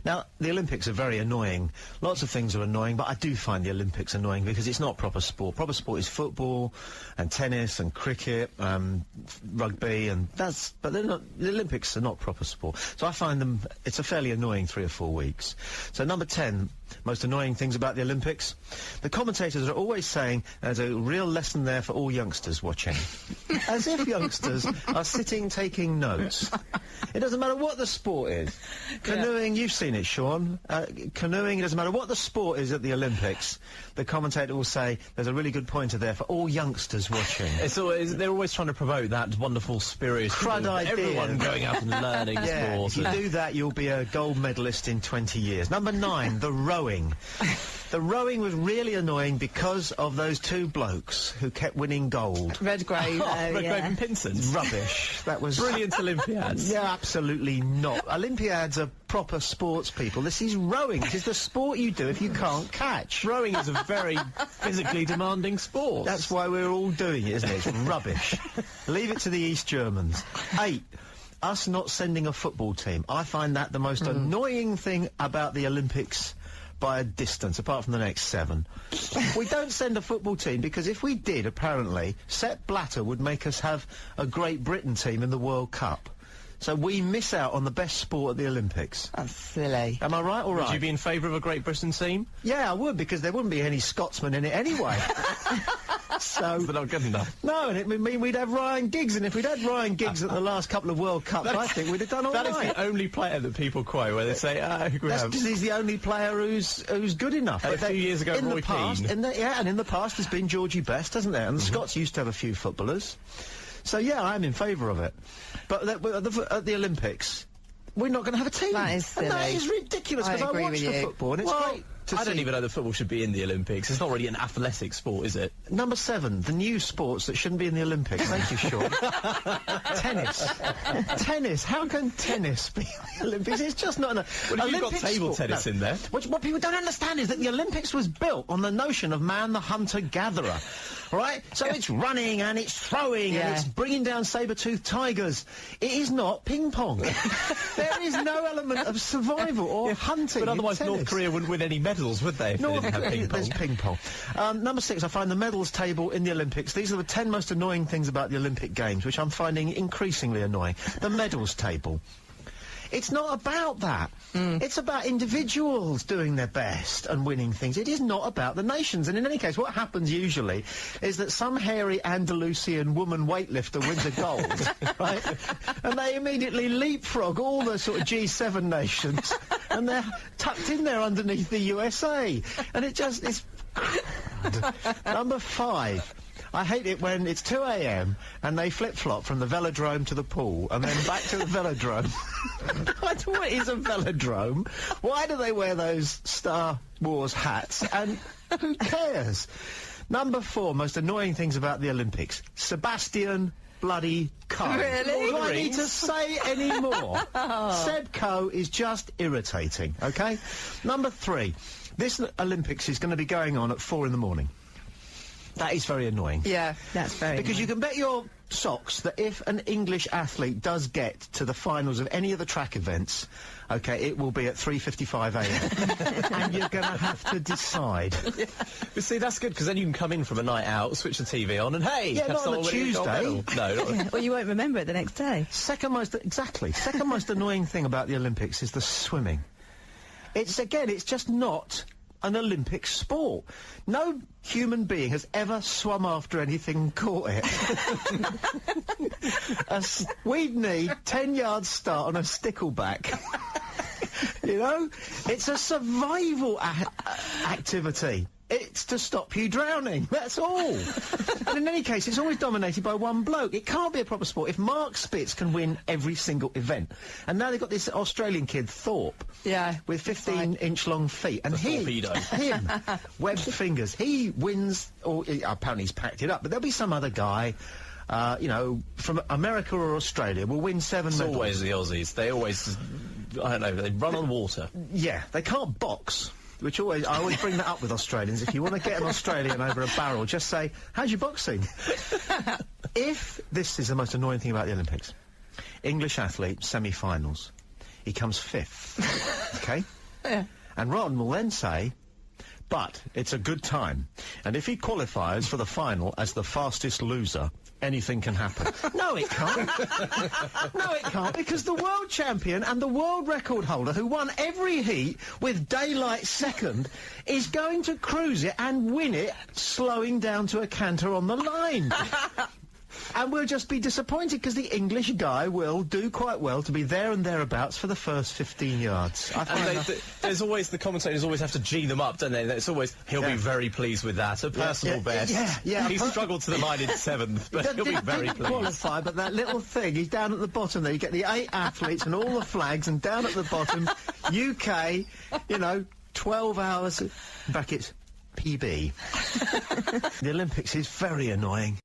Now, the Olympics are very annoying. Lots of things are annoying, but I do find the Olympics annoying because it's not proper sport. Proper sport is football and tennis and cricket, rugby, but they're not, the Olympics are not proper sport. So I find them, it's a fairly annoying 3 or 4 weeks. So number 10, most annoying things about the Olympics. The commentators are always saying there's a real lesson there for all youngsters watching. As if youngsters are sitting taking notes. It doesn't matter what the sport is. Canoeing, you've seen it, Sean. Canoeing, it doesn't matter what the sport is at the Olympics. The commentator will say there's a really good pointer there for all youngsters watching. They're always trying to promote that wonderful spirit. Crud idea. Everyone going out and learning sport. If you do that, you'll be a gold medalist in 20 years. Number 9, the rowing. The rowing was really annoying because of those 2 blokes who kept winning gold. Redgrave. Redgrave and Pinson. Rubbish. That was... Brilliant Olympiads. Yeah, absolutely not. Olympiads are proper sports people. This is rowing. This is the sport you do if you can't catch. Rowing is a very physically demanding sport. That's why we're all doing it, isn't it? It's rubbish. Leave it to the East Germans. 8. Us not sending a football team. I find that the most annoying thing about the Olympics by a distance, apart from the next 7. We don't send a football team because if we did, apparently, Sepp Blatter would make us have a Great Britain team in the World Cup. So we miss out on the best sport at the Olympics. That's silly. Am I right or right? Would you be in favour of a Great Britain team? Yeah, I would, because there wouldn't be any Scotsmen in it anyway. So... But not good enough. No, and it would mean we'd have Ryan Giggs, and if we'd had Ryan Giggs at the last couple of World Cups, I think we'd have done all right. That is the only player that people quote, where they say, that's because he's the only player who's good enough. A few years ago, in Roy the past, Keane. and in the past there's been Georgie Best, hasn't there? And the Scots used to have a few footballers. So yeah, I'm in favour of it. But at the Olympics, we're not going to have a team. That is silly. And that is ridiculous, because I watch the football, and it's great to see. I don't even know that football should be in the Olympics. It's not really an athletic sport, is it? Number 7, the new sports that shouldn't be in the Olympics. Thank you, Sean. Tennis. Tennis. How can tennis be in the Olympics? It's just not an Well, you've got table tennis in there. What people don't understand is that the Olympics was built on the notion of man the hunter-gatherer. Right? So it's running and it's throwing and it's bringing down saber-toothed tigers. It is not ping-pong. There is no element of survival or hunting. But otherwise in tennis. North Korea wouldn't win any medals, would they, if they didn't have ping-pong? There's ping-pong. Number 6, I find the medals table in the Olympics. These are the 10 most annoying things about the Olympic Games, which I'm finding increasingly annoying. The medals table. It's not about that. It's about individuals doing their best and winning things. It is not about the nations. And in any case, what happens usually is that some hairy Andalusian woman weightlifter wins a gold, right? And they immediately leapfrog all the sort of G7 nations, and they're tucked in there underneath the USA. And it just is... Number 5. I hate it when it's 2 a.m. and they flip-flop from the velodrome to the pool and then back to the velodrome. What is a velodrome? Why do they wear those Star Wars hats? And who cares? Number 4, most annoying things about the Olympics. Sebastian bloody Coe. Really? Do I need to say any more? Seb Coe is just irritating, okay? Number 3, this Olympics is going to be going on at 4 in the morning. That is very annoying. Yeah, that's very Because you can bet your socks that if an English athlete does get to the finals of any of the track events, okay, it will be at 3:55 a.m. And you're going to have to decide. But see, that's good, because then you can come in from a night out, switch the TV on, and hey, Yeah, not on a Tuesday. No, Well, you won't remember it the next day. Second most annoying thing about the Olympics is the swimming. It's just not an Olympic sport. No human being has ever swum after anything and caught it. We'd need 10 yards start on a stickleback. You know? It's a survival activity. It's to stop you drowning. That's all. And in any case, it's always dominated by one bloke. It can't be a proper sport if Mark Spitz can win every single event. And now they've got this Australian kid, Thorpe. Yeah. With 15-inch long feet. And him, webbed fingers, he wins, or apparently he's packed it up, but there'll be some other guy, you know, from America or Australia will win 7 medals. It's always the Aussies. They always, I don't know, they run on water. Yeah, they can't box. I always bring that up with Australians. If you want to get an Australian over a barrel, just say, how's your boxing? If this is the most annoying thing about the Olympics, English athlete, semi-finals. he comes 5th. Okay? Yeah. And Ron will then say, but it's a good time, and if he qualifies for the final as the fastest loser, anything can happen. No, it can't. No, it can't, because the world champion and the world record holder who won every heat with daylight second is going to cruise it and win it, slowing down to a canter on the line. And we'll just be disappointed because the English guy will do quite well to be there and thereabouts for the first 15 yards. There's always, the commentators always have to G them up, don't they? It's always, he'll be very pleased with that, a personal best. Yeah. He struggled to the line in 7th, but he'll be very pleased. Qualify, but that little thing, he's down at the bottom there. You get the 8 athletes and all the flags, and down at the bottom, UK, 12 hours, brackets, PB. The Olympics is very annoying.